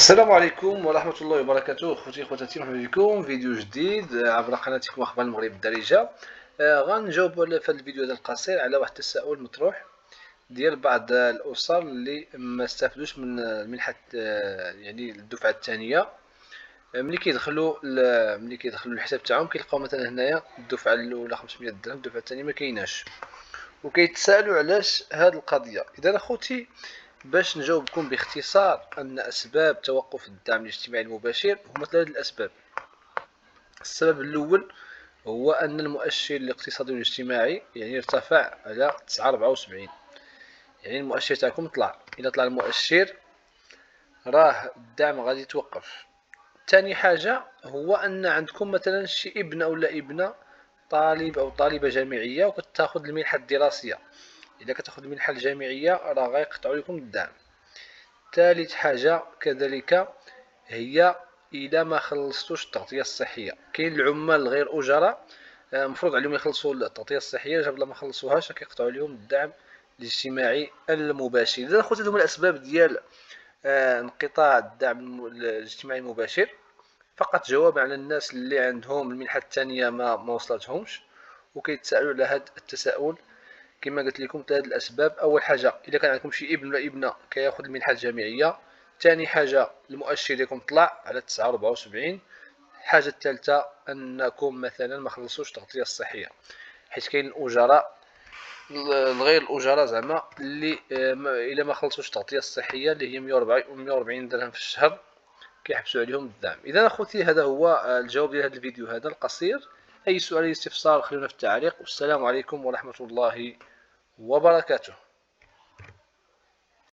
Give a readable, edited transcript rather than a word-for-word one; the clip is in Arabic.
السلام عليكم ورحمة الله وبركاته. اخوتي اخواتاتي، مرحبا بكم فيديو جديد عبر قناتكم اخبار المغرب الدارجة. غنجاوب في هذا الفيديو هذا القصير على واحد التساؤل مطروح ديال بعض الاسر اللي ما استافدوش من المنحة، يعني الدفعة الثانية. ملي كيدخلوا الحساب تاعهم كيلقاو مثلا هنايا الدفعة الاولى 500 درهم، الدفعة الثانية ما كايناش، وكيتسائلوا علاش هذه القضية. اذا اخوتي باش نجاوبكم باختصار أن أسباب توقف الدعم الاجتماعي المباشر هما ثلاثة الأسباب. السبب الأول هو أن المؤشر الاقتصادي والاجتماعي يعني ارتفع على 9.74، يعني المؤشر تاعكم طلع. إذا طلع المؤشر راه الدعم غادي يتوقف. ثاني حاجة هو أن عندكم مثلا شي ابن أو ابنة طالب أو طالبة جامعية وكتاخذ المنحة الدراسية. إذا كتاخذ المنحة الجامعية راه غيقطعوا لكم الدعم. ثالث حاجة كذلك هي إذا ما خلصتوش التغطية الصحية. كاين العمال غير أجراء مفروض عليهم يخلصوا التغطية الصحية، جاب ما خلصوهاش كيقطعوا عليهم الدعم الاجتماعي المباشر. إذا خوتي هما الأسباب ديال انقطاع الدعم الاجتماعي المباشر. فقط جواب على الناس اللي عندهم المنحة الثانية ما وصلتهمش وكيتساءلوا على هذا التساؤل. كما قلت لكم ثلاث الاسباب. اول حاجه اذا كان عندكم شي ابن ولا ابنه كياخذ المنحه الجامعيه. ثاني حاجه المؤشر ديالكم طلع على 9.74. الحاجه الثالثه انكم مثلا ما خلصوش التغطيه الصحيه، حيت كاين الاجراء الغير الاجراء زعما اللي الا ما خلصوش التغطيه الصحيه اللي هي 140 درهم في الشهر كيحبسوا عليهم الدعم. اذا اخوتي هذا هو الجواب ديال هذا الفيديو هذا القصير. اي سؤال استفسار خلونا في التعليق، والسلام عليكم ورحمه الله وبركاته.